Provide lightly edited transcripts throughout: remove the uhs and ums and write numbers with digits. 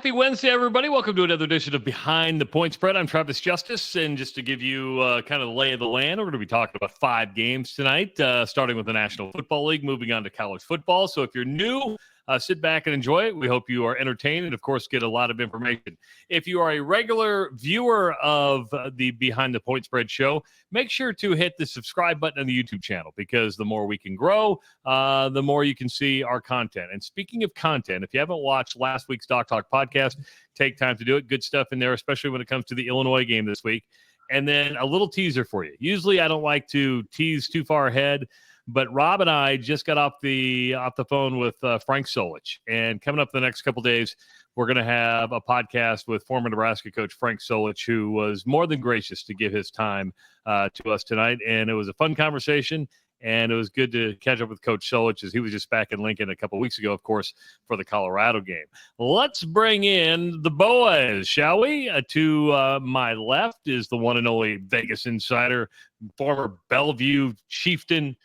Happy Wednesday, everybody. Welcome to another edition of Behind the Point Spread. I'm Travis Justice, and just to give you kind of the lay of the land, we're going to be talking about 5 games tonight, starting with the National Football League, moving on to college football. So if you're new, sit back and enjoy it. We hope you are entertained and, of course, get a lot of information. If you are a regular viewer of the Behind the Point Spread show, make sure to hit the subscribe button on the YouTube channel, because the more we can grow, the more you can see our content. And speaking of content, if you haven't watched last week's Doc Talk podcast, take time to do it. Good stuff in there, especially when it comes to the Illinois game this week. And then a little teaser for you. Usually I don't like to tease too far ahead, but Rob and I just got off the phone with Frank Solich, and coming up the next couple days, we're going to have a podcast with former Nebraska coach Frank Solich, who was more than gracious to give his time to us tonight. And it was a fun conversation, and it was good to catch up with Coach Solich, as he was just back in Lincoln a couple weeks ago, of course, for the Colorado game. Let's bring in the boys, shall we? To my left is the one and only Vegas insider, former Bellevue East chieftain,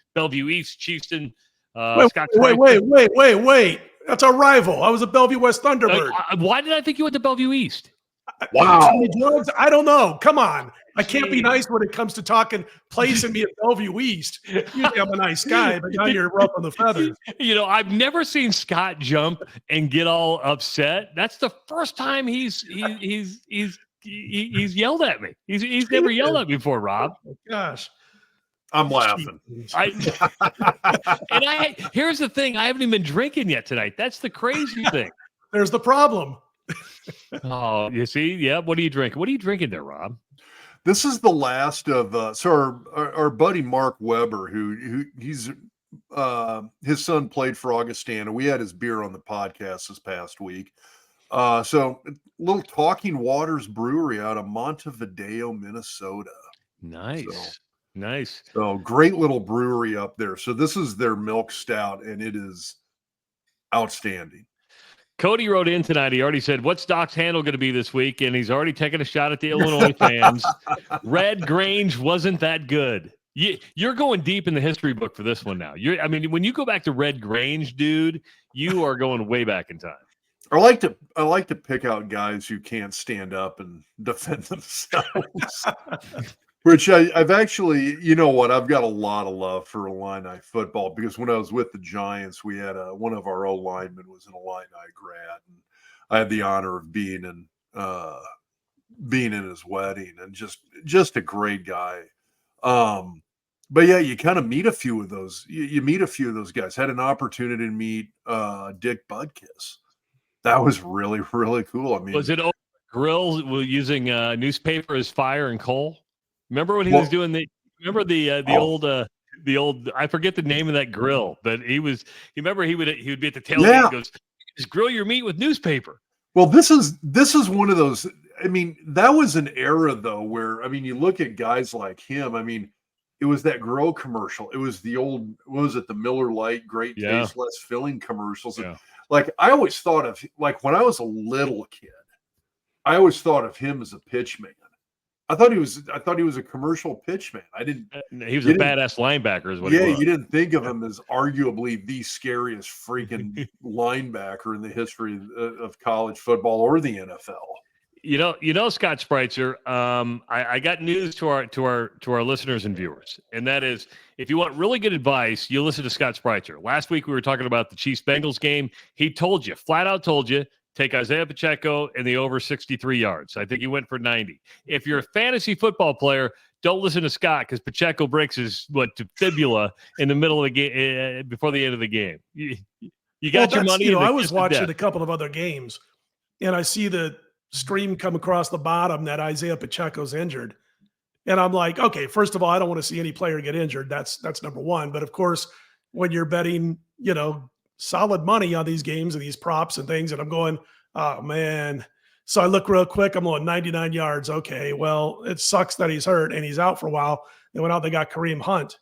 Scott Spreitzer. Wait. That's our rival. I was a Bellevue West Thunderbird. Why did I think you went to Bellevue East? Wow. I don't know. Come on. I can't be nice when it comes to talking place and being Bellevue East. Usually I'm a nice guy, but now you're rough on the feathers. You know, I've never seen Scott jump and get all upset. That's the first time he's yelled at me. He's never yelled at me before, Rob. Oh, gosh. I'm laughing. Here's the thing. I haven't even been drinking yet tonight. That's the crazy thing. There's the problem. Oh, you see? Yeah. What are you drinking? What are you drinking there, Rob? This is the last of our buddy Mark Weber, who he's his son played for Augustana. We had his beer on the podcast this past week. So a little Talking Waters Brewery out of Montevideo, Minnesota. Nice. So great little brewery up there. So this is their milk stout, and it is outstanding. Cody wrote in tonight. He already said, what's Doc's handle going to be this week? And he's already taken a shot at the Illinois fans. Red Grange wasn't that good. You're going deep in the history book for this one now. When you go back to Red Grange, dude, you are going way back in time. I like to pick out guys who can't stand up and defend themselves. Which I've actually, you know what, I've got a lot of love for Illini football, because when I was with the Giants, we had one of our O-linemen was an Illini grad, and I had the honor of being in his wedding, and just a great guy. But yeah, you kind of meet a few of those. You meet a few of those guys. Had an opportunity to meet Dick Butkus. That was really, really cool. I mean, was it over grill using newspaper as fire and coal? Remember when he was doing the old I forget the name of that grill, but he would be at the tailgate and goes, just grill your meat with newspaper. Well, this is one of those. I mean, that was an era though where, I mean, you look at guys like him. I mean, it was that grill commercial. It was the old, what was it, the Miller Lite, great taste, less filling commercials. Yeah. Like I always thought of, like when I was a little kid, I always thought of him as a pitch man. I thought he was a commercial pitch man. He was a badass linebacker is what he was. You didn't think of him as arguably the scariest freaking linebacker in the history of college football or the NFL. You know, Scott Spreitzer, I got news to our listeners and viewers, and that is, if you want really good advice, you listen to Scott Spreitzer. Last week we were talking about the Chiefs-Bengals game. He flat out told you, take Isaiah Pacheco and the over 63 yards. I think he went for 90. If you're a fantasy football player, don't listen to Scott, because Pacheco breaks his fibula in the middle of the game before the end of the game. You got your money. I was watching a couple of other games, and I see the stream come across the bottom that Isaiah Pacheco's injured, and I'm like, okay, first of all, I don't want to see any player get injured. That's number one. But of course, when you're betting, solid money on these games and these props and things, and I'm going, oh man. So I look real quick, I'm going 99 yards. Okay, well, it sucks that he's hurt and he's out for a while. They went out, they got Kareem Hunt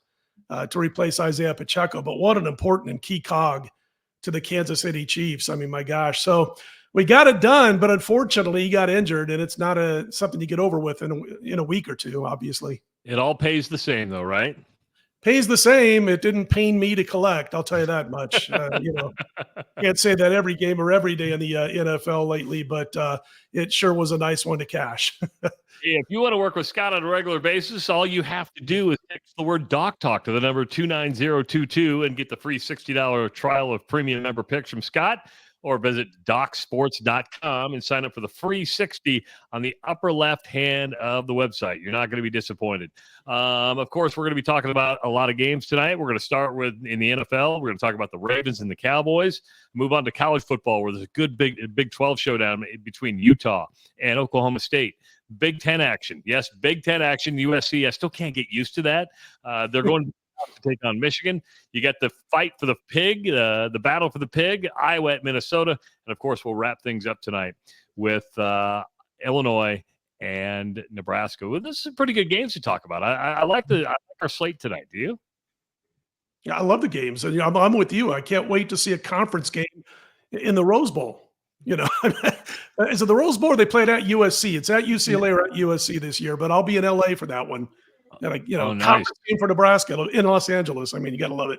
to replace Isaiah Pacheco, but what an important and key cog to the Kansas City Chiefs. I mean, my gosh. So we got it done, but unfortunately he got injured, and it's not something you get over with in a week or two, obviously. It all pays the same though, right? pays the same. It didn't pain me to collect. I'll tell you that much. Can't say that every game or every day in the NFL lately, but it sure was a nice one to cash. If you want to work with Scott on a regular basis, all you have to do is text the word Doc Talk to the number 29022 and get the free $60 trial of premium member picks from Scott, or visit docsports.com and sign up for the free 60 on the upper left hand of the website. You're not going to be disappointed. Of course, we're going to be talking about a lot of games tonight. We're going to start with in the NFL. We're going to talk about the Ravens and the Cowboys. Move on to college football, where there's a good Big 12 showdown between Utah and Oklahoma State. Big Ten action. Yes, Big Ten action. USC, I still can't get used to that. They're going to take on Michigan. You got the fight for the pig, the battle for the pig, Iowa at Minnesota. And, of course, we'll wrap things up tonight with Illinois and Nebraska. Well, this is pretty good games to talk about. I like our slate tonight. Do you? Yeah, I love the games. And I'm with you. I can't wait to see a conference game in the Rose Bowl. Is it the Rose Bowl? Or they played at USC. It's at UCLA or at USC this year, but I'll be in LA for that one. And nice. Conference game for Nebraska in Los Angeles. I mean, you got to love it.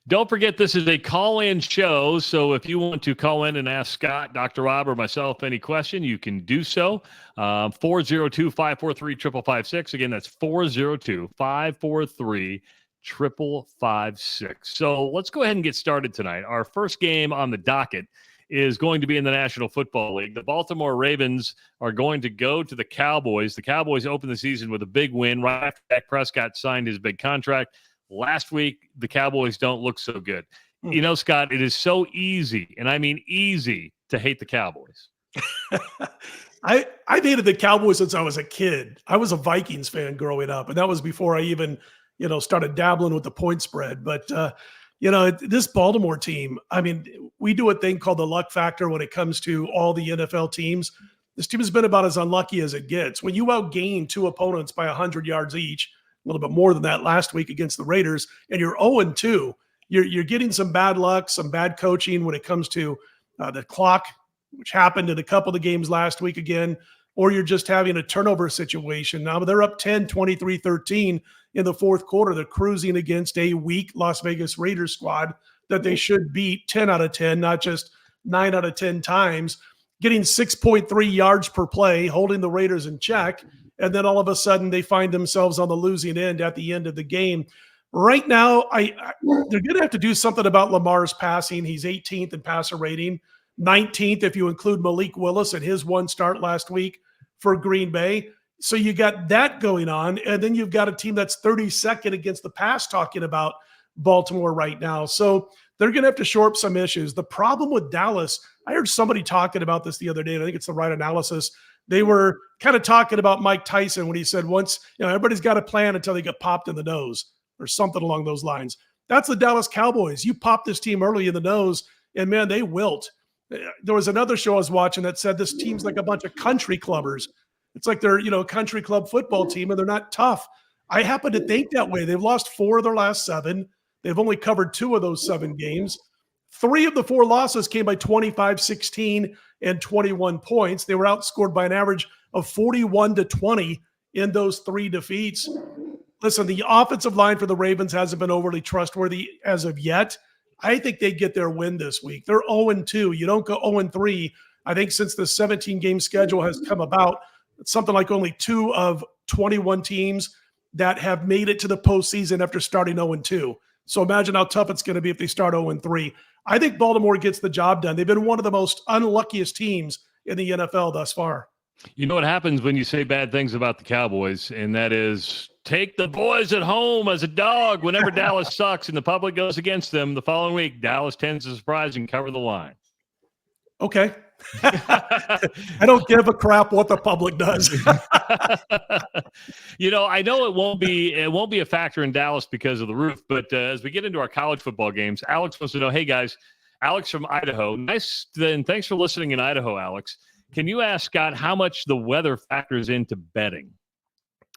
Don't forget, this is a call-in show, so if you want to call in and ask Scott, Dr. Rob, or myself any question, you can do so. 402-543-5556. Again, that's 402-543-5556. So let's go ahead and get started tonight. Our first game on the docket is going to be in the National Football League. The Baltimore Ravens are going to go to the Cowboys. The Cowboys opened the season with a big win right after Dak Prescott signed his big contract. Last week, the Cowboys don't look so good. Scott, it is so easy, and I mean easy, to hate the Cowboys. I've hated the Cowboys since I was a kid. I was a Vikings fan growing up, and that was before I even, started dabbling with the point spread. But, this Baltimore team, I mean, we do a thing called the luck factor when it comes to all the NFL teams. This team has been about as unlucky as it gets. When you outgain two opponents by 100 yards each, a little bit more than that last week against the Raiders, and you're 0-2, you're getting some bad luck, some bad coaching when it comes to the clock, which happened in a couple of the games last week again, or you're just having a turnover situation. Now they're up 10, 23, 13 in the fourth quarter. They're cruising against a weak Las Vegas Raiders squad that they should beat 10 out of 10, not just 9 out of 10 times, getting 6.3 yards per play, holding the Raiders in check. And then all of a sudden they find themselves on the losing end at the end of the game. Right now, they're going to have to do something about Lamar's passing. He's 18th in passer rating, 19th if you include Malik Willis and his one start last week for Green Bay. So you got that going on. And then you've got a team that's 32nd against the pass talking about Baltimore right now. So they're going to have to shore up some issues. The problem with Dallas, I heard somebody talking about this the other day, and I think it's the right analysis. They were kind of talking about Mike Tyson when he said once, everybody's got a plan until they get popped in the nose or something along those lines. That's the Dallas Cowboys. You pop this team early in the nose, and man, they wilt. There was another show I was watching that said this team's like a bunch of country clubbers. It's like they're, a country club football team, and they're not tough. I happen to think that way. They've lost 4 of their last 7. They've only covered 2 of those 7 games. 3 of the 4 losses came by 25, 16, and 21 points. They were outscored by an average of 41-20 in those 3 defeats. Listen, the offensive line for the Ravens hasn't been overly trustworthy as of yet. I think they get their win this week. They're 0-2. You don't go 0-3. I think since the 17-game schedule has come about, it's something like only 2 of 21 teams that have made it to the postseason after starting 0-2. So imagine how tough it's going to be if they start 0-3. I think Baltimore gets the job done. They've been one of the most unluckiest teams in the NFL thus far. You know what happens when you say bad things about the Cowboys, and that is take the boys at home as a dog. Whenever Dallas sucks and the public goes against them, the following week, Dallas tends to surprise and cover the line. Okay. I don't give a crap what the public does. I know it won't be a factor in Dallas because of the roof, but as we get into our college football games, Alex wants to know, hey guys, Alex from Idaho. Nice. Then thanks for listening in Idaho, Alex. Can you ask Scott how much the weather factors into betting?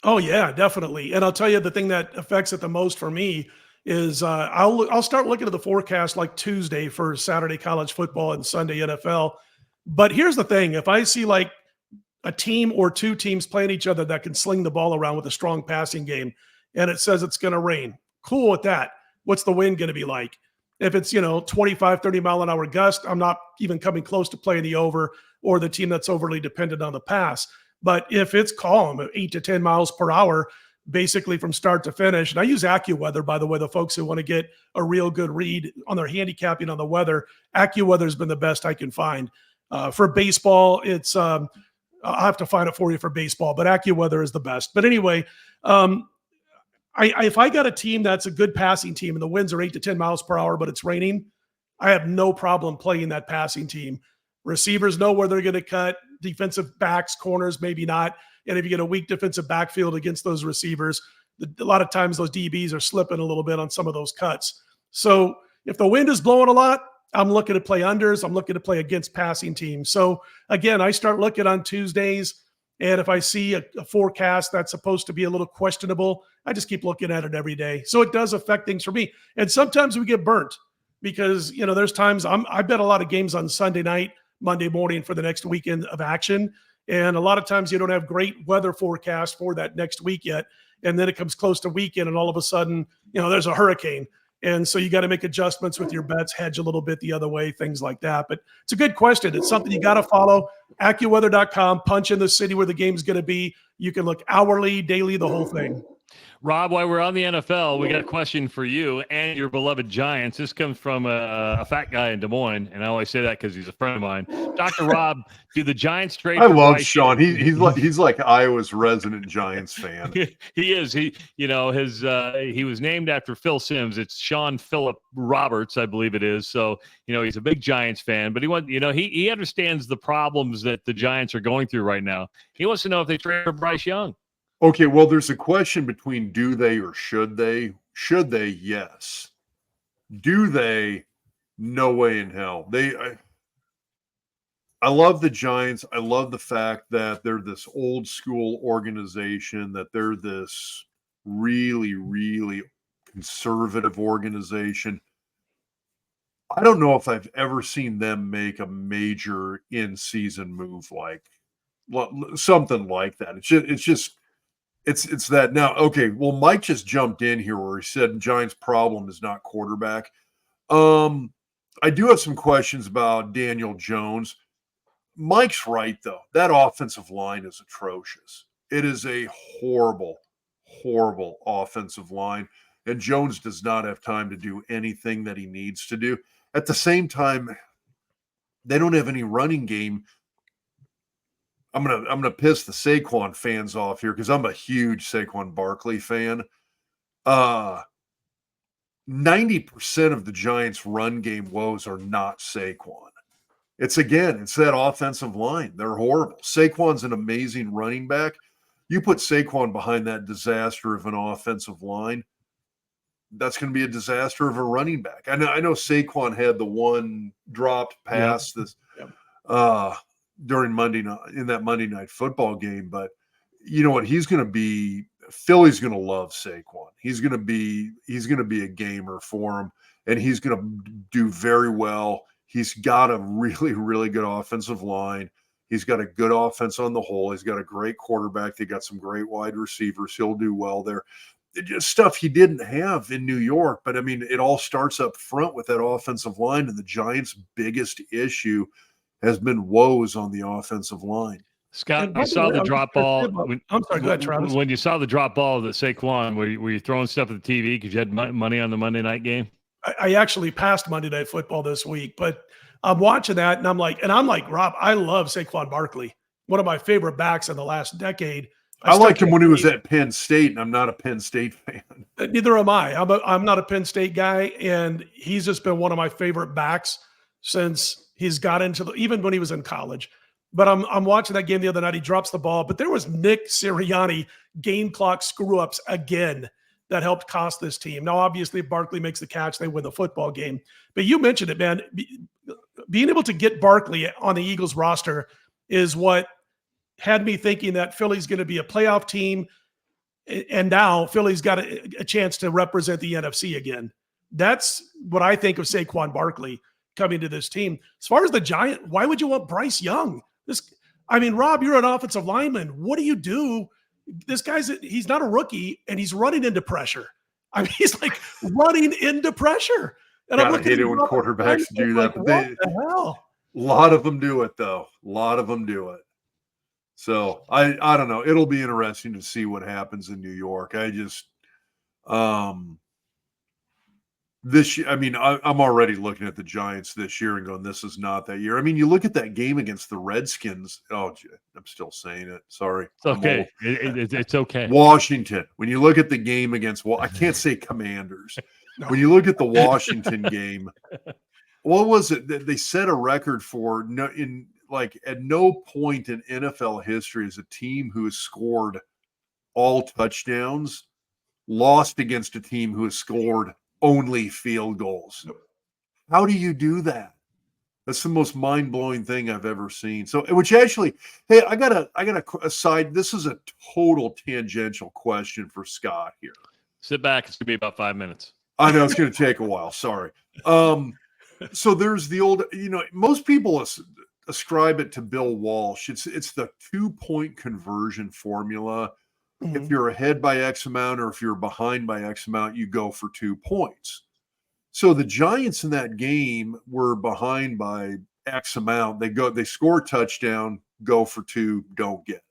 Oh yeah, definitely. And I'll tell you the thing that affects it the most for me is I'll start looking at the forecast like Tuesday for Saturday college football and Sunday NFL. But here's the thing. If I see like a team or 2 teams playing each other that can sling the ball around with a strong passing game, and it says it's going to rain, cool with that. What's the wind going to be like? If it's, 25, 30 mile an hour gust, I'm not even coming close to playing the over or the team that's overly dependent on the pass. But if it's calm at 8 to 10 miles per hour, basically from start to finish, and I use AccuWeather, by the way, the folks who want to get a real good read on their handicapping on the weather, AccuWeather has been the best I can find. For baseball, it's I'll have to find it for you for baseball, but AccuWeather is the best. But anyway, if I got a team that's a good passing team and the winds are 8 to 10 miles per hour, but it's raining, I have no problem playing that passing team. Receivers know where they're going to cut. Defensive backs, corners, maybe not. And if you get a weak defensive backfield against those receivers, a lot of times those DBs are slipping a little bit on some of those cuts. So if the wind is blowing a lot, I'm looking to play unders. I'm looking to play against passing teams. So again, I start looking on Tuesdays. And if I see a forecast that's supposed to be a little questionable, I just keep looking at it every day. So it does affect things for me. And sometimes we get burnt because, there's times I bet a lot of games on Sunday night, Monday morning for the next weekend of action. And a lot of times you don't have great weather forecast for that next week yet. And then it comes close to weekend and all of a sudden, there's a hurricane. And so you got to make adjustments with your bets, hedge a little bit the other way, things like that. But it's a good question. It's something you got to follow. AccuWeather.com, punch in the city where the game's going to be. You can look hourly, daily, the whole thing. Rob, while we're on the NFL, we got a question for you and your beloved Giants. This comes from a fat guy in Des Moines, and I always say that because he's a friend of mine. Dr. Rob, do the Giants trade? I love Sean. He's like Iowa's resident Giants fan. He is. He was named after Phil Simms. It's Sean Phillip Roberts, I believe it is. So he's a big Giants fan, but he understands the problems that the Giants are going through right now. He wants to know if they trade for Bryce Young. Okay, well, there's a question between do they or should they? Should they? Yes. Do they? No way in hell. I love the Giants. I love the fact that they're this old school organization, that they're this really, really conservative organization. I don't know if I've ever seen them make a major in-season move like something like that. It's that now. Okay, well, Mike just jumped in here where he said Giants' problem is not quarterback. I do have some questions about Daniel Jones. Mike's right, though. That offensive line is atrocious. It is a horrible, horrible offensive line, and Jones does not have time to do anything that he needs to do. At the same time, they don't have any running game. I'm gonna piss the Saquon fans off here because I'm a huge Saquon Barkley fan. 90% of the Giants' run game woes are not Saquon. It's that offensive line. They're horrible. Saquon's an amazing running back. You put Saquon behind that disaster of an offensive line, that's going to be a disaster of a running back. I know Saquon had the one dropped pass during Monday night in that Monday Night Football game, but you know what? He's going to be Philly's going to love Saquon. He's going to be a gamer for him, and he's going to do very well. He's got a really, really good offensive line. He's got a good offense on the whole. He's got a great quarterback. They got some great wide receivers. He'll do well there. Just stuff he didn't have in New York. But, I mean, it all starts up front with that offensive line, and the Giants' biggest issue has been woes on the offensive line. Scott, I saw the drop ball. I'm sorry, go ahead, Travis. When you saw the drop ball that Saquon, were you throwing stuff at the TV because you had money on the Monday night game? I actually passed Monday Night Football this week, but I'm watching that, and I'm like, Rob, I love Saquon Barkley, one of my favorite backs in the last decade. I liked him when he was at Penn State, and I'm not a Penn State fan. Neither am I. I'm not a Penn State guy, and he's just been one of my favorite backs since he's got into even when he was in college. But I'm watching that game the other night. He drops the ball, but there was Nick Sirianni game clock screw-ups again that helped cost this team. Now, obviously, if Barkley makes the catch, they win the football game. But you mentioned it, man. Being able to get Barkley on the Eagles roster is what had me thinking that Philly's going to be a playoff team, and now Philly's got a chance to represent the NFC again. That's what I think of Saquon Barkley coming to this team. As far as the Giant, why would you want Bryce Young? Rob, you're an offensive lineman. What do you do? This he's not a rookie, and he's running into pressure. I mean, he's like running into pressure. And I'm I looking hate at it when quarterbacks do that, but what the hell? a lot of them do it, though. A lot of them do it. So I don't know. It'll be interesting to see what happens in New York. I just this year, I mean, I'm already looking at the Giants this year and going, this is not that year. I mean, you look at that game against the Redskins. Oh, I'm still saying it. Sorry. It's okay. It's okay. Washington. When you look at the game against, I can't say Commanders. No. When you look at the Washington game, what was it? They set a record for at no point in NFL history is a team who has scored all touchdowns lost against a team who has scored only field goals. How do you do that? That's the most mind-blowing thing I've ever seen. So, which actually, hey, I got a side. This is a total tangential question for Scott here. Sit back. It's gonna be about 5 minutes. I know it's going to take a while. Sorry. So there's the old, most people ascribe it to Bill Walsh. It's the 2-point conversion formula. Mm-hmm. If you're ahead by X amount or if you're behind by X amount, you go for 2 points. So the Giants in that game were behind by X amount. They score a touchdown, go for 2, don't get it.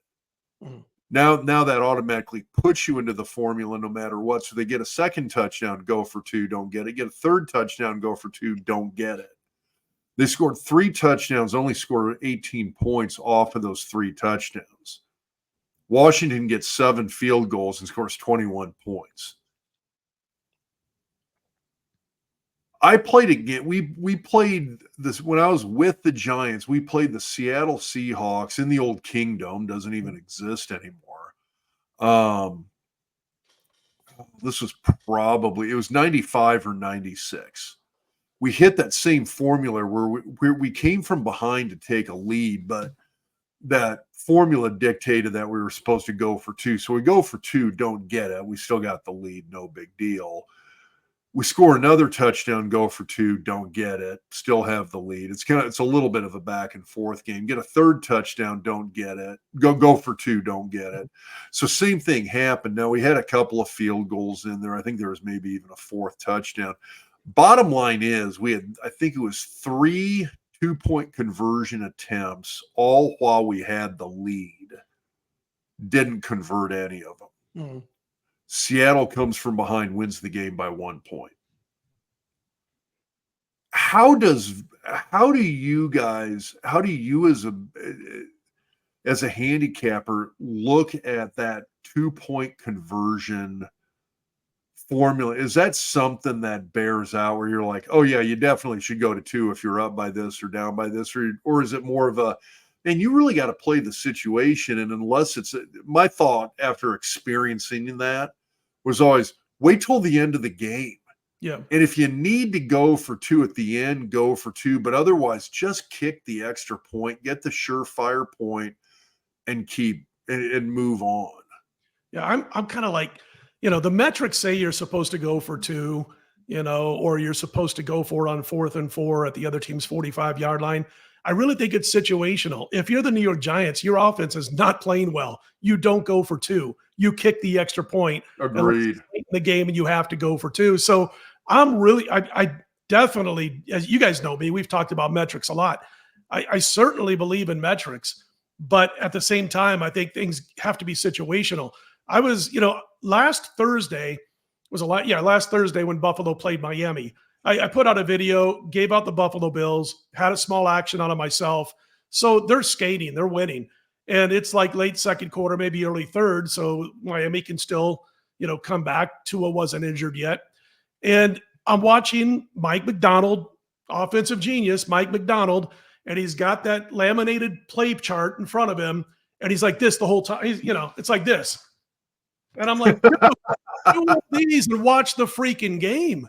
Mm-hmm. Now that automatically puts you into the formula no matter what. So they get a second touchdown, go for 2, don't get it. Get a third touchdown, go for 2, don't get it. They scored 3 touchdowns, only scored 18 points off of those 3 touchdowns. Washington gets 7 field goals and scores 21 points. I played again. We played this when I was with the Giants. We played the Seattle Seahawks in the old Kingdom. Doesn't even exist anymore. This was it was 95 or 96. We hit that same formula where we came from behind to take a lead, but that formula dictated that we were supposed to go for 2. So we go for 2, don't get it. We still got the lead, no big deal. We score another touchdown, go for 2, don't get it, still have the lead. It's a little bit of a back and forth game. Get a third touchdown, don't get it. Go for 2, don't get it. So same thing happened. Now we had a couple of field goals in there. I think there was maybe even a 4th touchdown. Bottom line is I think it was 3 2-point conversion attempts, all while we had the lead. Didn't convert any of them. Mm-hmm. Seattle comes from behind, wins the game by 1 point. How do you as a handicapper look at that 2-point conversion formula? Is that something that bears out where you're like, oh yeah, you definitely should go to 2 if you're up by this or down by this, or is it more of and you really got to play the situation? And unless my thought after experiencing that was always wait till the end of the game. Yeah. And if you need to go for 2 at the end, go for 2, but otherwise just kick the extra point, get the surefire point and keep and move on. Yeah. I'm kind of like, the metrics say you're supposed to go for 2, or you're supposed to go for it on 4th and 4 at the other team's 45-yard line. I really think it's situational. If you're the New York Giants, your offense is not playing well. You don't go for 2. You kick the extra point. Agreed. In the game, and you have to go for 2. So I definitely, as you guys know me, we've talked about metrics a lot. I certainly believe in metrics, but at the same time, I think things have to be situational. I was, last Thursday when Buffalo played Miami, I put out a video, gave out the Buffalo Bills, had a small action out of myself. So they're skating, they're winning. And it's like late second quarter, maybe early third. So Miami can still, come back. Tua wasn't injured yet. And I'm watching Mike Macdonald, offensive genius, Mike Macdonald, and he's got that laminated play chart in front of him. And he's like this the whole time. It's like this. And I'm like, do these and watch the freaking game.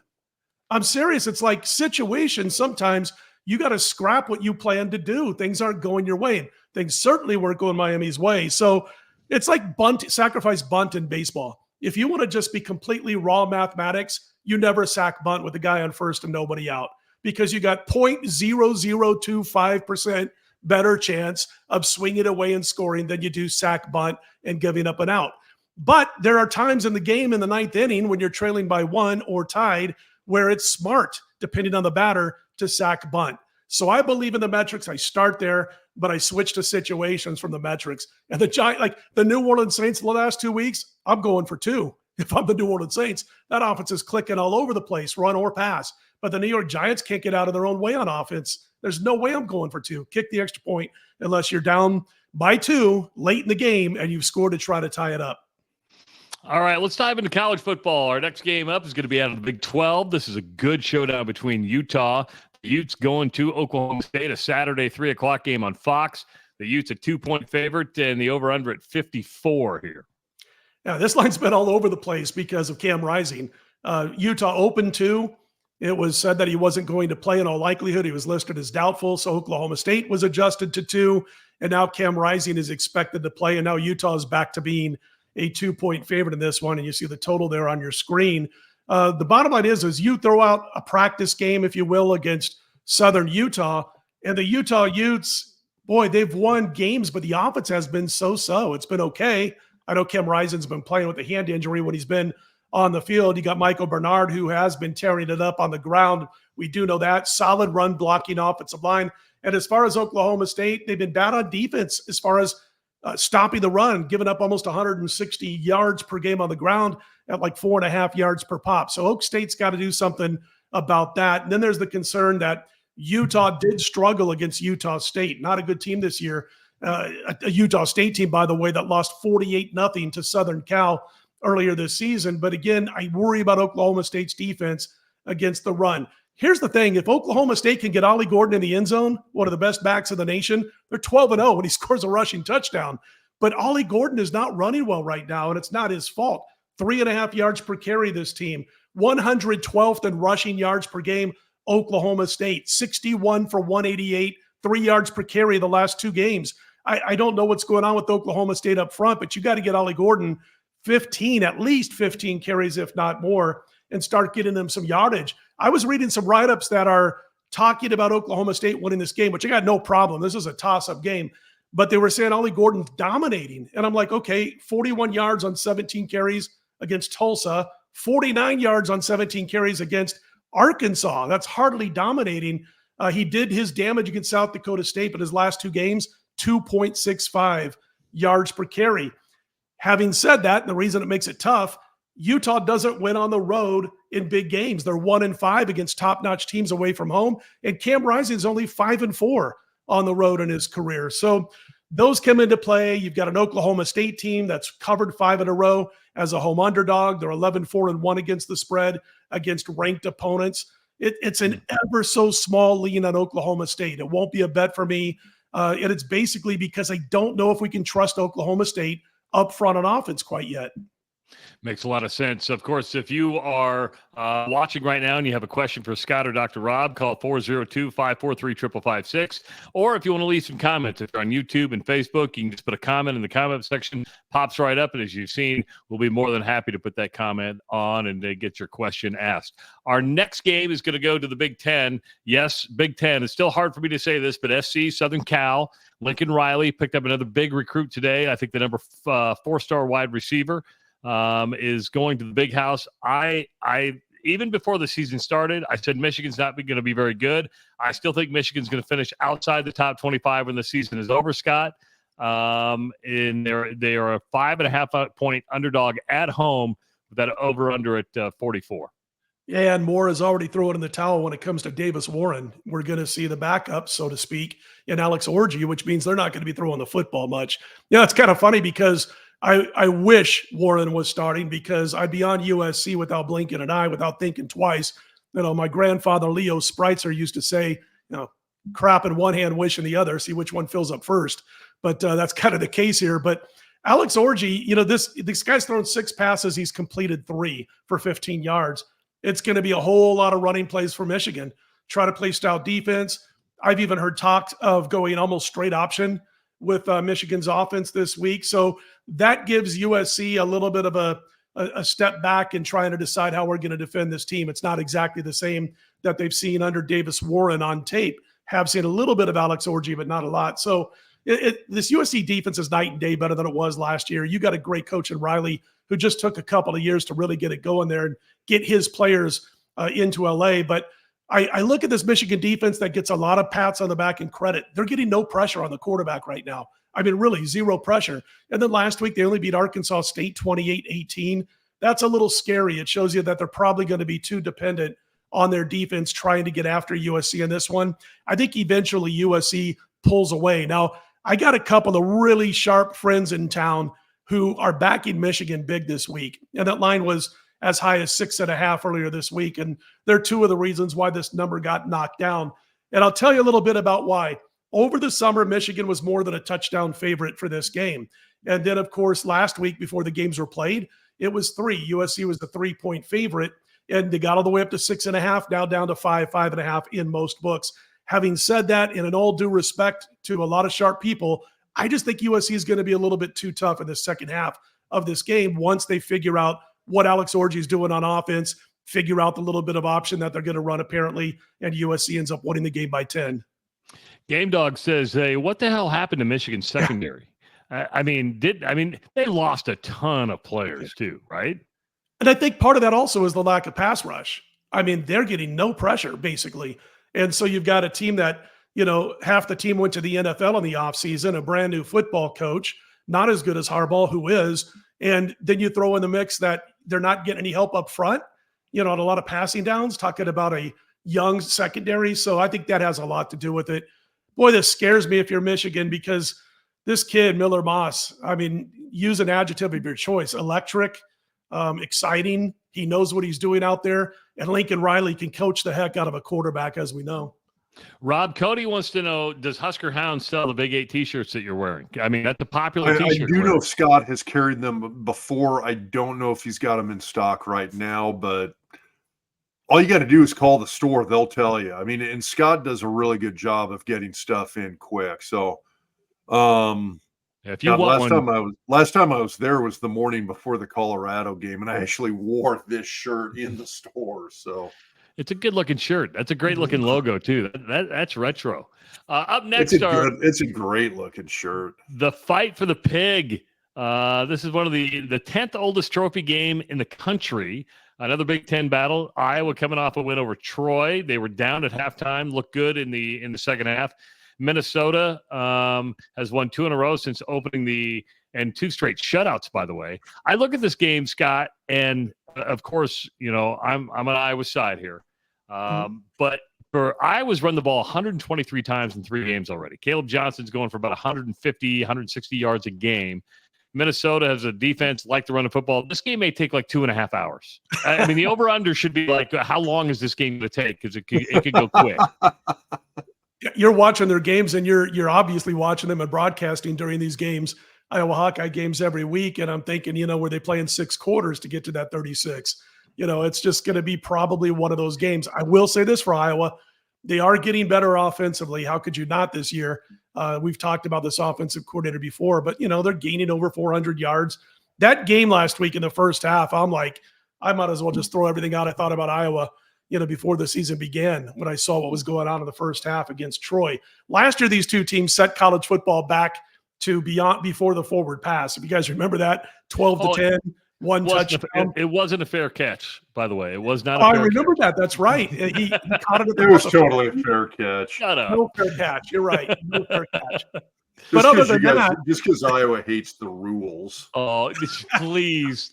I'm serious. It's like situations. Sometimes you got to scrap what you plan to do. Things aren't going your way. Things certainly weren't going Miami's way. So it's like sacrifice bunt in baseball. If you want to just be completely raw mathematics, you never sack bunt with a guy on first and nobody out, because you got 0.0025% better chance of swinging away and scoring than you do sack bunt and giving up an out. But there are times in the game in the ninth inning when you're trailing by one or tied where it's smart, depending on the batter, to sack bunt. So I believe in the metrics. I start there, but I switch to situations from the metrics. And the Giant, like the New Orleans Saints, the last 2 weeks, I'm going for two. If I'm the New Orleans Saints, that offense is clicking all over the place, run or pass. But the New York Giants can't get out of their own way on offense. There's no way I'm going for two. Kick the extra point unless you're down by two late in the game and you've scored to try to tie it up. All right, let's dive into college football. Our next game up is going to be out of the Big 12. This is a good showdown between Utah. The Utes going to Oklahoma State, a Saturday 3 o'clock game on Fox. The Utes a 2-point favorite and the over-under at 54 here. Yeah, this line's been all over the place because of Cam Rising. Utah opened 2. It was said that he wasn't going to play in all likelihood. He was listed as doubtful, so Oklahoma State was adjusted to 2, and now Cam Rising is expected to play, and now Utah is back to being a 2-point favorite in this one, and you see the total there on your screen. The bottom line is you throw out a practice game, if you will, against Southern Utah, and the Utah Utes, boy, they've won games, but the offense has been so-so. It's been okay. I know Cam Rising's been playing with a hand injury when he's been on the field. You got Michael Bernard, who has been tearing it up on the ground. We do know that. Solid run blocking offensive line. And as far as Oklahoma State, they've been bad on defense as far as stopping the run, giving up almost 160 yards per game on the ground at like 4.5 yards per pop. So Oak State's got to do something about that. And then there's the concern that Utah did struggle against Utah State. Not a good team this year. A Utah State team, by the way, that lost 48-0 to Southern Cal earlier this season. But again, I worry about Oklahoma State's defense against the run. Here's the thing. If Oklahoma State can get Ollie Gordon in the end zone, one of the best backs in the nation, they're 12-0 when he scores a rushing touchdown. But Ollie Gordon is not running well right now, and it's not his fault. 3.5 yards per carry this team. 112th in rushing yards per game, Oklahoma State. 61 for 188, 3 yards per carry the last 2 games. I don't know what's going on with Oklahoma State up front, but you got to get Ollie Gordon 15, at least 15 carries, if not more, and start getting them some yardage. I was reading some write-ups that are talking about Oklahoma State winning this game, which I got no problem. This is a toss-up game. But they were saying Ollie Gordon's dominating. And I'm like, okay, 41 yards on 17 carries against Tulsa, 49 yards on 17 carries against Arkansas. That's hardly dominating. He did his damage against South Dakota State, but his last 2 games, 2.65 yards per carry. Having said that, and the reason it makes it tough, Utah doesn't win on the road in big games. They're 1-5 against top-notch teams away from home, and Cam Rising is only 5-4 on the road in his career. So those come into play. You've got an Oklahoma State team that's covered 5 in a row as a home underdog. They're 11-4-1 against the spread against ranked opponents. It's an ever so small lean on Oklahoma State. It won't be a bet for me, and it's basically because I don't know if we can trust Oklahoma State up front on offense quite yet. Makes a lot of sense. Of course, if you are watching right now and you have a question for Scott or Dr. Rob, call 402-543-5556. Or if you want to leave some comments, if you're on YouTube and Facebook, you can just put a comment in the comment section, pops right up. And as you've seen, we'll be more than happy to put that comment on and get your question asked. Our next game is going to go to the Big Ten. Yes, Big Ten. It's still hard for me to say this, but SC, Southern Cal, Lincoln Riley picked up another big recruit today. I think the number 4-star wide receiver is going to the Big House. I even before the season started, I said Michigan's not going to be very good. I still think Michigan's going to finish outside the top 25 when the season is over, Scott. And they are a 5.5 point underdog at home with that over-under at 44. Yeah, and Moore has already thrown in the towel when it comes to Davis Warren. We're going to see the backup, so to speak, in Alex Orji, which means they're not going to be throwing the football much. Yeah, it's kind of funny because I wish Warren was starting because I'd be on USC without blinking an eye, without thinking twice. You know, my grandfather, Leo Spreitzer, used to say, you know, crap in one hand, wish in the other, see which one fills up first. But that's kind of the case here. But Alex Orji, you know, this guy's thrown 6 passes. He's completed 3 for 15 yards. It's going to be a whole lot of running plays for Michigan. Try to play stout defense. I've even heard talk of going almost straight option with Michigan's offense this week. So that gives USC a little bit of a step back in trying to decide how we're going to defend this team. It's not exactly the same that they've seen under Davis Warren on tape. Have seen a little bit of Alex Orji, but not a lot. So This USC defense is night and day better than it was last year. You got a great coach in Riley who just took a couple of years to really get it going there and get his players into LA. But I look at this Michigan defense that gets a lot of pats on the back and credit. They're getting no pressure on the quarterback right now. I mean, really zero pressure. And then last week, they only beat Arkansas State 28-18. That's a little scary. It shows you that they're probably going to be too dependent on their defense trying to get after USC in this one. I think eventually USC pulls away. Now, I got a couple of really sharp friends in town who are backing Michigan big this week. And that line was as high as 6.5 earlier this week. And they're two of the reasons why this number got knocked down. And I'll tell you a little bit about why. Over the summer, Michigan was more than a touchdown favorite for this game. And then, of course, last week before the games were played, it was 3. USC was the 3-point favorite. And they got all the way up to 6.5, now down to 5.5 in most books. Having said that, in an all due respect to a lot of sharp people, I just think USC is going to be a little bit too tough in the second half of this game once they figure out what Alex Orji is doing on offense, figure out the little bit of option that they're going to run apparently, and USC ends up winning the game by 10. Game Dog says, hey, what the hell happened to Michigan's secondary? They lost a ton of players too, right? And I think part of that also is the lack of pass rush. I mean, they're getting no pressure, basically. And so you've got a team that, half the team went to the NFL in the offseason, a brand new football coach, not as good as Harbaugh, who is. And then you throw in the mix that they're not getting any help up front, on a lot of passing downs, talking about a young secondary. So I think that has a lot to do with it. Boy, this scares me if you're Michigan, because this kid, Miller Moss, use an adjective of your choice, electric, exciting. He knows what he's doing out there. And Lincoln Riley can coach the heck out of a quarterback, as we know. Rob Cody wants to know, does Husker Hound sell the Big 8 T-shirts that you're wearing? That's a popular T-shirt. I do know Scott has carried them before. I don't know if he's got them in stock right now, but all you got to do is call the store. They'll tell you. And Scott does a really good job of getting stuff in quick. So, if you want last time I was there was the morning before the Colorado game, and I actually wore this shirt in the store. So it's a good looking shirt. That's a great looking logo too. That's retro. Up next, it's a great looking shirt. The Fight for the Pig. This is one of the 10th oldest trophy game in the country. Another Big Ten battle. Iowa coming off a win over Troy. They were down at halftime. Looked good in the second half. Minnesota has won 2 in a row since opening and 2 straight shutouts, by the way. I look at this game, Scott, and of course, I'm on Iowa's side here. But for Iowa's run the ball 123 times in 3 games already. Caleb Johnson's going for about 150, 160 yards a game. Minnesota has a defense like to run the football. This game may take like 2.5 hours. The over-under should be like, how long is this game going to take? Because it could go quick. You're watching their games, and you're obviously watching them and broadcasting during these games, Iowa Hawkeye games every week. And I'm thinking, were they playing 6 quarters to get to that 36? It's just going to be probably one of those games. I will say this for Iowa. They are getting better offensively. How could you not this year? We've talked about this offensive coordinator before, but, they're gaining over 400 yards. That game last week in the first half, I'm like, I might as well just throw everything out I thought about Iowa, before the season began, when I saw what was going on in the first half against Troy. Last year, these two teams set college football back to before the forward pass. If you guys remember that, 12-10, one touchdown. It wasn't a fair catch, by the way. It was not. I remember that. That's right. He caught it. It was totally a fair catch. Shut up. No fair catch. You're right. No fair catch. But other than that, just because Iowa hates the rules. Oh, please!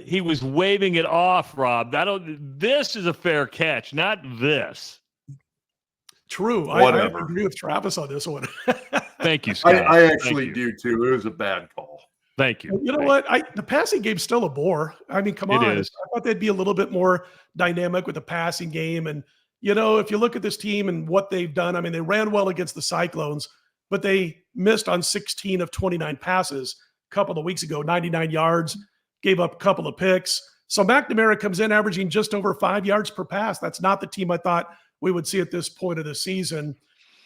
He was waving it off, Rob. This is a fair catch, not this. True. Whatever. I agree with Travis on this one. Thank you, Scott. I actually do too. It was a bad call. Thank you. You know what? The passing game's still a bore. Come on. I thought they'd be a little bit more dynamic with the passing game. And, if you look at this team and what they've done, they ran well against the Cyclones, but they missed on 16 of 29 passes a couple of weeks ago, 99 yards, gave up a couple of picks. So McNamara comes in averaging just over 5 yards per pass. That's not the team I thought we would see at this point of the season.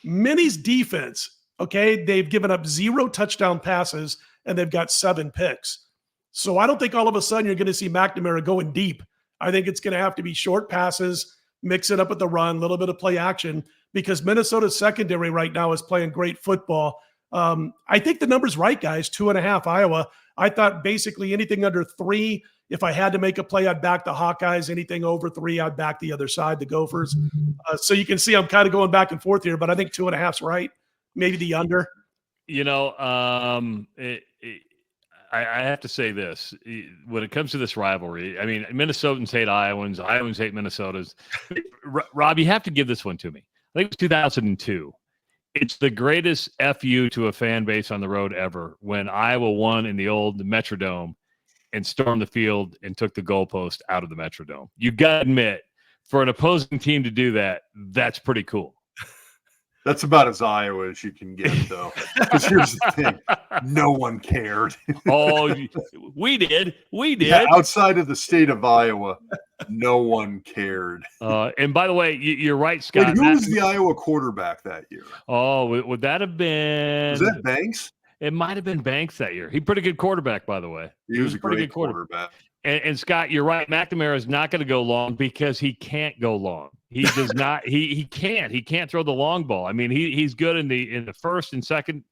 Minnie's defense, okay, they've given up 0 touchdown passes, and they've got 7 picks. So I don't think all of a sudden you're going to see McNamara going deep. I think it's going to have to be short passes, mix it up with the run, a little bit of play action, because Minnesota's secondary right now is playing great football. I think the number's right, guys. 2.5 Iowa. I thought basically anything under 3, if I had to make a play, I'd back the Hawkeyes. Anything over 3, I'd back the other side, the Gophers. So you can see I'm kind of going back and forth here, but I think 2.5's right. Maybe the under. I have to say this. When it comes to this rivalry, I mean, Minnesotans hate Iowans. Iowans hate Minnesotans. Rob, you have to give this one to me. I think it was 2002. It's the greatest FU to a fan base on the road ever when Iowa won in the old Metrodome and stormed the field and took the goalpost out of the Metrodome. You got to admit, for an opposing team to do that, that's pretty cool. That's about as Iowa as you can get, though. Because here's the thing. No one cared. Oh, we did. We did. Yeah, outside of the state of Iowa, no one cared. And by the way, you're right, Scott. Wait, who was the Iowa quarterback that year? Oh, would that have been? Was that Banks? It might have been Banks that year. He's a pretty good quarterback, by the way. He was a pretty good quarterback. And Scott, you're right. McNamara is not going to go long because he can't go long. He does not. He can't. He can't throw the long ball. I mean, he's good in the first and second,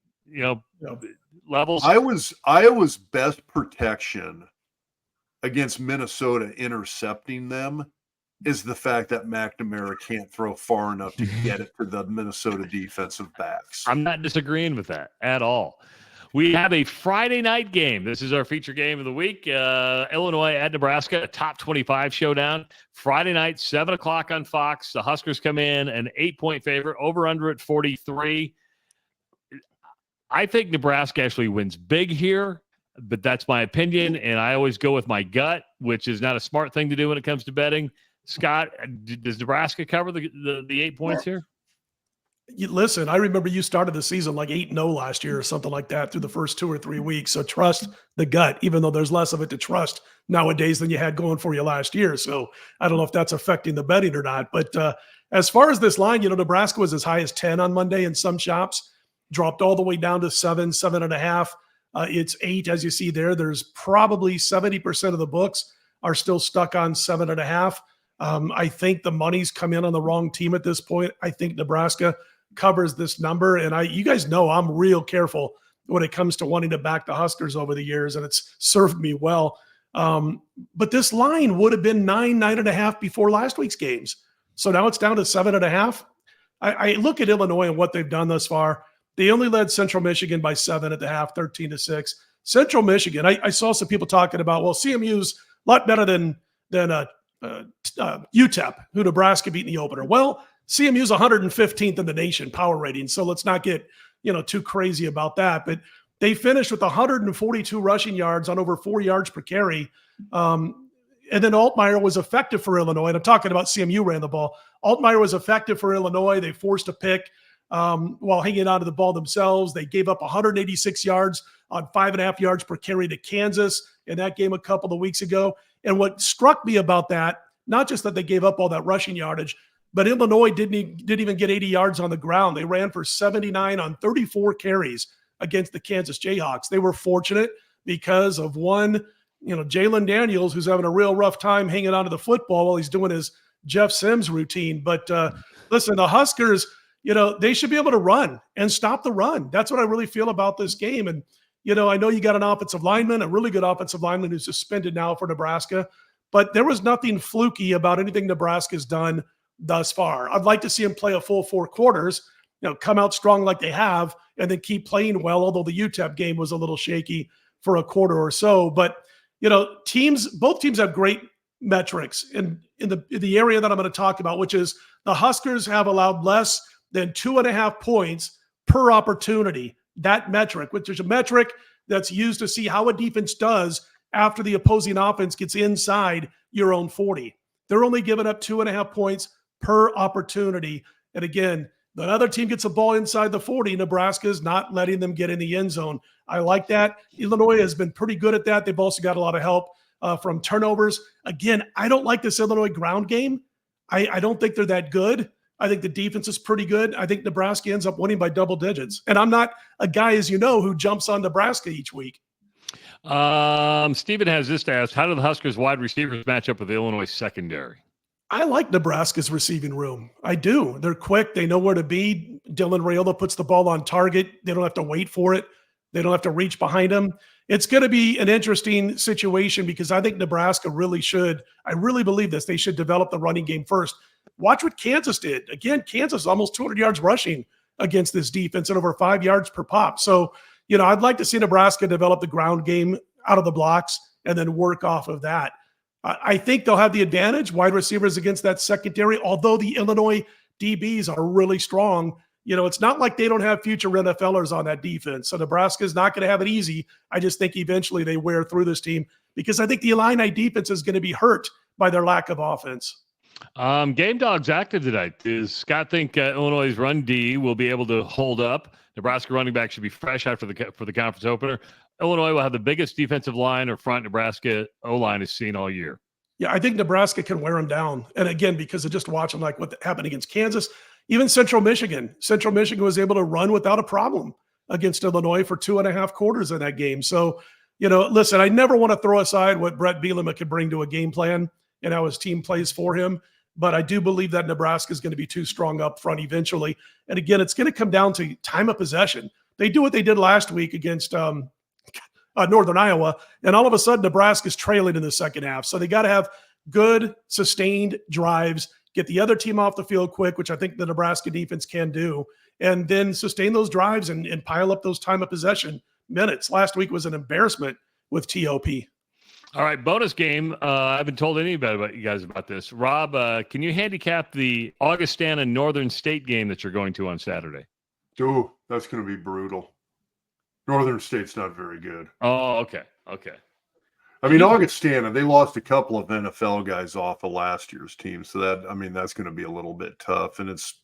levels. Iowa's best protection against Minnesota intercepting them is the fact that McNamara can't throw far enough to get it to the Minnesota defensive backs. I'm not disagreeing with that at all. We have a Friday night game. This is our feature game of the week. Illinois at Nebraska, a top 25 showdown. Friday night, 7 o'clock on Fox. The Huskers come in an 8-point favorite, over under at 43. I think Nebraska actually wins big here, but that's my opinion, and I always go with my gut, which is not a smart thing to do when it comes to betting. Scott, does Nebraska cover the 8 points here? Listen, I remember you started the season like 8-0 last year or something like that through the first 2 or 3 weeks. So trust the gut, even though there's less of it to trust nowadays than you had going for you last year. So I don't know if that's affecting the betting or not. But as far as this line, Nebraska was as high as 10 on Monday in some shops, dropped all the way down to 7.5. It's 8, as you see there. There's probably 70% of the books are still stuck on 7.5. I think the money's come in on the wrong team at this point. I think Nebraska covers this number. And you guys know I'm real careful when it comes to wanting to back the Huskers over the years, and it's served me well. But this line would have been 9.5 before last week's games. So now it's down to 7.5. I look at Illinois and what they've done thus far. They only led Central Michigan by 7 at the half, 13-6. Central Michigan, I saw some people talking about, well, CMU's a lot better than UTEP, who Nebraska beat in the opener. Well, CMU's 115th in the nation power rating, so let's not get too crazy about that. But they finished with 142 rushing yards on over 4 yards per carry. And then Altmaier was effective for Illinois. And I'm talking about CMU ran the ball. Altmaier was effective for Illinois. They forced a pick while hanging on to the ball themselves. They gave up 186 yards on 5.5 yards per carry to Kansas in that game a couple of weeks ago. And what struck me about that, not just that they gave up all that rushing yardage, but Illinois didn't even get 80 yards on the ground. They ran for 79 on 34 carries against the Kansas Jayhawks. They were fortunate because of one, Jalen Daniels, who's having a real rough time hanging onto the football while he's doing his Jeff Sims routine. But listen, the Huskers, they should be able to run and stop the run. That's what I really feel about this game. And, I know you got an offensive lineman, a really good offensive lineman who's suspended now for Nebraska, but there was nothing fluky about anything Nebraska's done thus far. I'd like to see them play a full 4 quarters, come out strong like they have, and then keep playing well, although the UTEP game was a little shaky for a quarter or so. But, both teams have great metrics in the area that I'm going to talk about, which is the Huskers have allowed less than 2.5 points per opportunity. That metric, which is a metric that's used to see how a defense does after the opposing offense gets inside your own 40. They're only giving up 2.5 points per opportunity. And again, the other team gets a ball inside the 40. Nebraska is not letting them get in the end zone. I like that. Illinois has been pretty good at that. They've also got a lot of help from turnovers. Again, I don't like this Illinois ground game. I don't think they're that good. I think the defense is pretty good. I think Nebraska ends up winning by double digits. And I'm not a guy, as you know, who jumps on Nebraska each week. Steven has this to ask: how do the Huskers wide receivers match up with the Illinois secondary? I like Nebraska's receiving room. I do. They're quick. They know where to be. Dylan Raiola puts the ball on target. They don't have to wait for it. They don't have to reach behind him. It's going to be an interesting situation because I think Nebraska really should. I really believe this. They should develop the running game first. Watch what Kansas did. Again, Kansas almost 200 yards rushing against this defense and over 5 yards per pop. So, I'd like to see Nebraska develop the ground game out of the blocks and then work off of that. I think they'll have the advantage, wide receivers against that secondary, although the Illinois DBs are really strong. It's not like they don't have future NFLers on that defense. So Nebraska is not going to have it easy. I just think eventually they wear through this team because I think the Illini defense is going to be hurt by their lack of offense. Game Dog's active tonight. Does Scott think Illinois' run D will be able to hold up? Nebraska running back should be fresh after for the conference opener. Illinois will have the biggest defensive line or front Nebraska O-line has seen all year. Yeah, I think Nebraska can wear them down. And again, because of just watching like what happened against Kansas, even Central Michigan was able to run without a problem against Illinois for 2.5 quarters in that game. So, listen, I never want to throw aside what Brett Bielema could bring to a game plan and how his team plays for him. But I do believe that Nebraska is going to be too strong up front eventually. And again, it's going to come down to time of possession. They do what they did last week against Northern Iowa, and all of a sudden Nebraska's trailing in the second half. So they got to have good, sustained drives, get the other team off the field quick, which I think the Nebraska defense can do, and then sustain those drives and pile up those time of possession minutes. Last week was an embarrassment with TOP. All right, bonus game. I haven't told anybody about you guys about this. Rob, can you handicap the Augustana Northern State game that you're going to on Saturday? Oh, that's going to be brutal. Northern State's not very good. Oh, okay. I mean, Augustana, they lost a couple of NFL guys off of last year's team. So that's going to be a little bit tough. And it's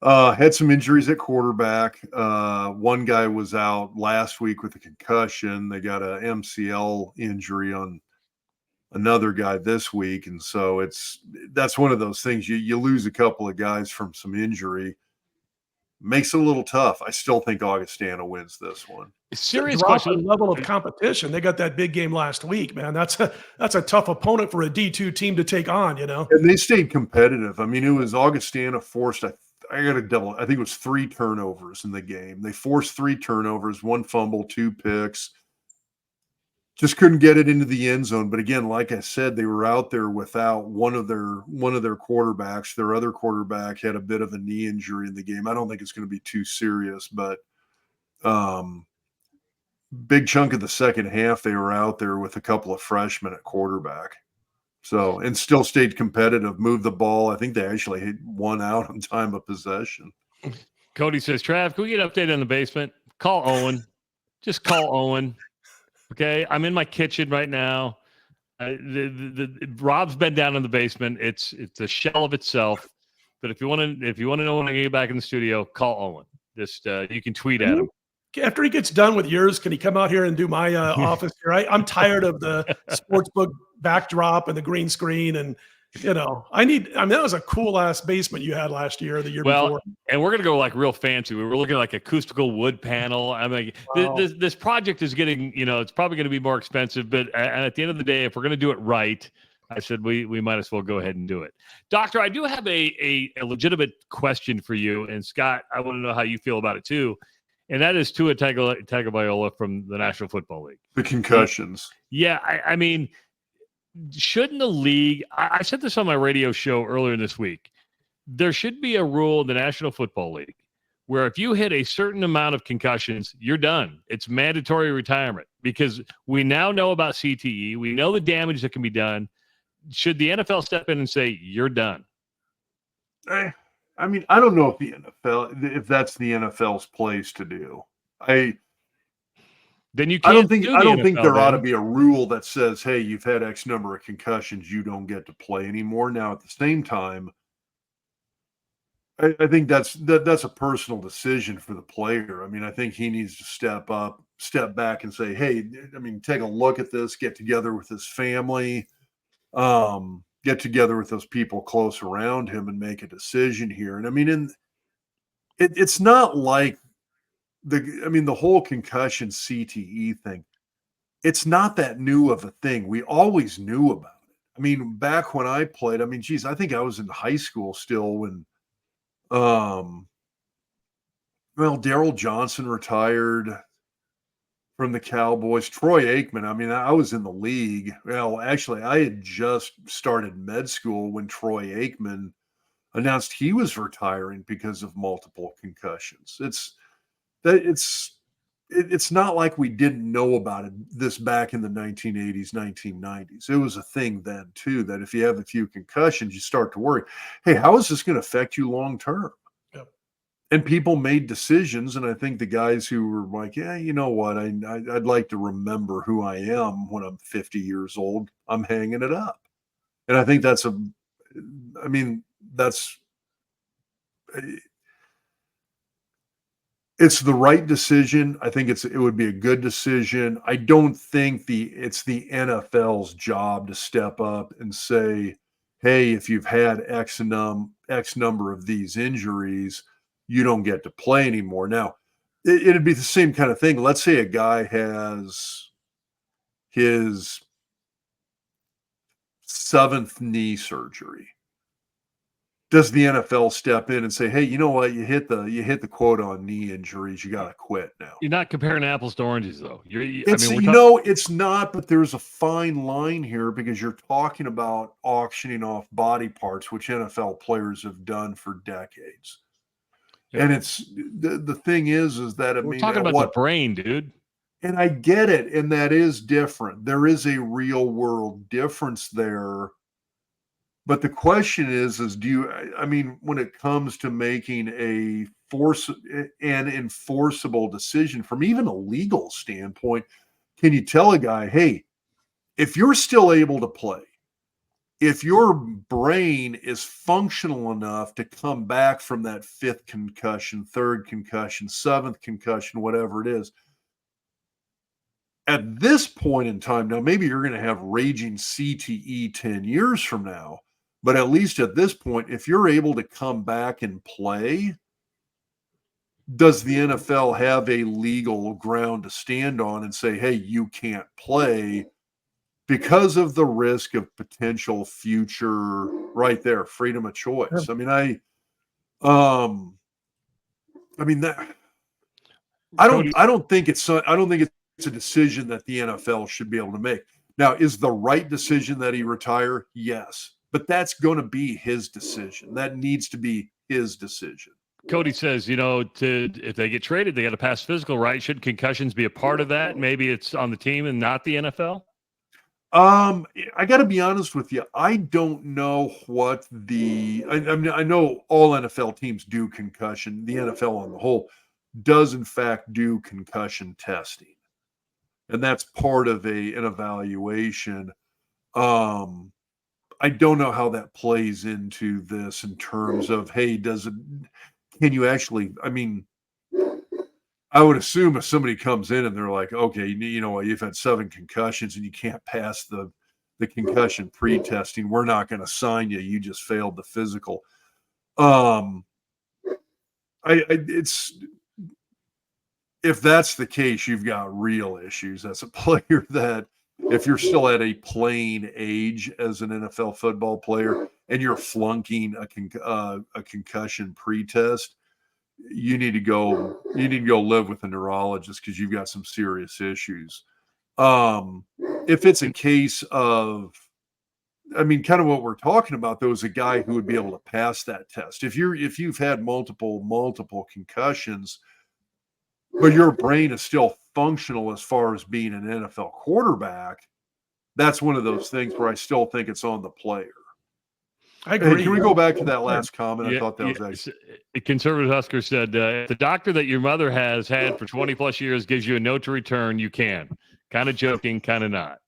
had some injuries at quarterback. One guy was out last week with a concussion. They got a MCL injury on another guy this week. And so that's one of those things. You lose a couple of guys from some injury. Makes it a little tough. I still think Augustana wins this one. Serious question. Level of competition. They got that big game last week, man. That's a tough opponent for a D2 team to take on, And they stayed competitive. I mean, it was Augustana forced, I got to double. I think it was 3 turnovers in the game. They forced 3 turnovers, 1 fumble, 2 picks. Just couldn't get it into the end zone. But again, like I said, they were out there without one of their quarterbacks. Their other quarterback had a bit of a knee injury in the game. I don't think it's going to be too serious, but big chunk of the second half, they were out there with a couple of freshmen at quarterback. So, and still stayed competitive, moved the ball. I think they actually hit 1 out on time of possession. Cody says, Trav, can we get an update on the basement? Call Owen. Just call Owen. Okay, I'm in my kitchen right now. Rob's been down in the basement. It's a shell of itself. But if you want to know when I get back in the studio, call Owen. Just you can tweet at him. After he gets done with yours, can he come out here and do my office here? I'm tired of the sportsbook backdrop and the green screen, and that was a cool ass basement you had last year or the year before. And we're gonna go like real fancy. We were looking at like acoustical wood panel. I mean, wow. This project is getting, it's probably going to be more expensive, but at the end of the day, if we're going to do it right, I said we might as well go ahead and do it. Doctor, I do have a legitimate question for you, and Scott, I want to know how you feel about it too. And that is Tua Tagovailoa from the National Football League. The concussions. Yeah, I mean, shouldn't the league – I said this on my radio show earlier this week. There should be a rule in the National Football League where if you hit a certain amount of concussions, you're done. It's mandatory retirement because we now know about CTE. We know the damage that can be done. Should the NFL step in and say, you're done? I mean, I don't know if that's the NFL's place to do. Then you can't. I don't think there ought to be a rule that says, "Hey, you've had X number of concussions, you don't get to play anymore." Now, at the same time, I think that's a personal decision for the player. I mean, I think he needs to step back, and say, "Hey, I mean, take a look at this. Get together with his family." Get together with those people close around him and make a decision here. And I mean, it's not like the whole concussion CTE thing, it's not that new of a thing. We always knew about it. I mean, back when I played, I think I was in high school still when Well, Daryl Johnson retired from the Cowboys. Troy Aikman, I mean, I was in the league. Well, actually, I had just started med school when Troy Aikman announced he was retiring because of multiple concussions. It's not like we didn't know about this back in the 1980s, 1990s. It was a thing then too, that if you have a few concussions, you start to worry, hey, how is this going to affect you long term? Yep. And people made decisions, and I think the guys who were like, yeah, you know what, I'd like to remember who I am when I'm 50 years old, I'm hanging it up. And I think that's it's the right decision. I think it would be a good decision. I don't think it's the NFL's job to step up and say, hey, if you've had X number of these injuries, you don't get to play anymore. Now, it'd be the same kind of thing. Let's say a guy has his 7th knee surgery. Does the NFL step in and say, hey, you know what? You hit the quota on knee injuries. You got to quit now. You're not comparing apples to oranges, though. It's not, but there's a fine line here because you're talking about auctioning off body parts, which NFL players have done for decades. Yeah. And it's the thing is that we're talking about the brain, dude. And I get it, and that is different. There is a real world difference there. But the question is when it comes to making an enforceable decision from even a legal standpoint, can you tell a guy, hey, if you're still able to play, if your brain is functional enough to come back from that 5th concussion, 3rd concussion, 7th concussion, whatever it is, at this point in time, now maybe you're going to have raging CTE 10 years from now, but at least at this point, if you're able to come back and play, does the NFL have a legal ground to stand on and say, hey, you can't play because of the risk of potential future, right there, freedom of choice? Yeah. I don't think it's a decision that the NFL should be able to make. Now, is the right decision that he retire? Yes. But that's going to be his decision. That needs to be his decision. Cody says, if they get traded, they got to pass physical, right? Should concussions be a part of that? Maybe it's on the team and not the NFL? I got to be honest with you. I don't know what I know all NFL teams do concussion. The NFL on the whole does, in fact, do concussion testing. And that's part of an evaluation. I don't know how that plays into this in terms of, hey, can you actually, I would assume if somebody comes in and they're like, okay, you know what, you've had 7 concussions and you can't pass the concussion pre-testing, we're not going to sign you. You just failed the physical. If that's the case, you've got real issues as a player that, if you're still at a playing age as an NFL football player and you're flunking a concussion pre-test, you need to go live with a neurologist because you've got some serious issues. If it's a case of, kind of what we're talking about, though, is a guy who would be able to pass that test. If you've had multiple concussions, but your brain is still functional as far as being an NFL quarterback, that's one of those things where I still think it's on the player. I agree. Hey, can we go back to that last comment? I thought that was actually... Conservative Husker said, if the doctor that your mother has had for 20 plus years gives you a note to return, you can. Kind of joking, kind of not.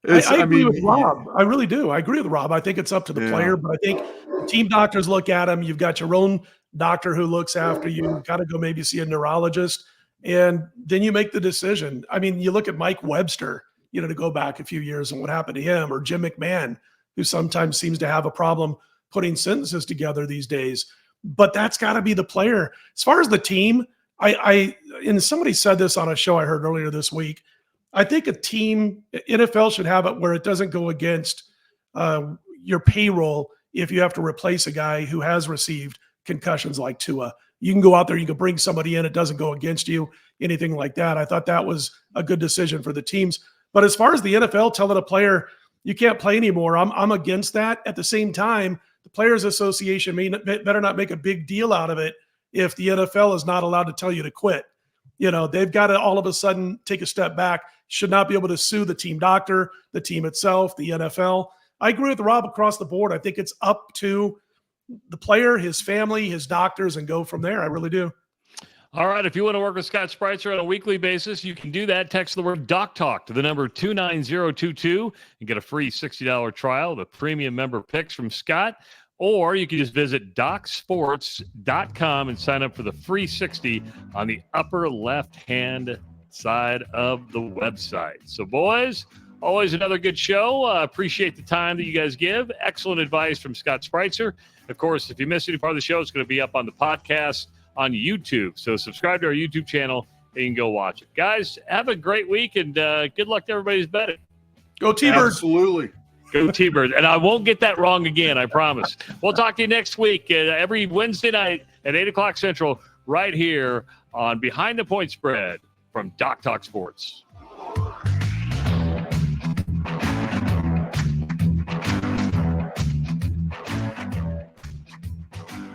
I agree with Rob. I really do. I agree with Rob. I think it's up to the player, but I think the team doctors look at him. You've got your own doctor who looks after you. You've got to go maybe see a neurologist, and then you make the decision. You look at Mike Webster, to go back a few years and what happened to him, or Jim McMahon, who sometimes seems to have a problem putting sentences together these days. But that's got to be the player. As far as the team, and somebody said this on a show I heard earlier this week, I think a team, NFL should have it where it doesn't go against your payroll if you have to replace a guy who has received concussions like Tua. you can go out there, you can bring somebody in, it doesn't go against you, anything like that. I thought that was a good decision for the teams. But as far as the NFL telling a player you can't play anymore, I'm against that. At the same time, the Players Association better not make a big deal out of it if the NFL is not allowed to tell you to quit. They've got to all of a sudden take a step back, should not be able to sue the team doctor, the team itself, the NFL. I agree with Rob across the board. I think it's up to the player, his family, his doctors, and go from there. I really do. All right. If you want to work with Scott Spreitzer on a weekly basis, you can do that. Text the word Doc Talk to the number 29022 and get a free $60 trial of premium member picks from Scott. Or you can just visit DocSports.com and sign up for the free 60 on the upper left-hand side of the website. So, boys, always another good show. Appreciate the time that you guys give. Excellent advice from Scott Spreitzer. Of course, if you missed any part of the show, it's going to be up on the podcast on YouTube. So subscribe to our YouTube channel and you can go watch it. Guys, have a great week and good luck to everybody's betting. Go T-Birds. Absolutely. Go T-Birds. And I won't get that wrong again, I promise. We'll talk to you next week, every Wednesday night at 8 o'clock Central, right here on Behind the Point Spread from Doc Talk Sports.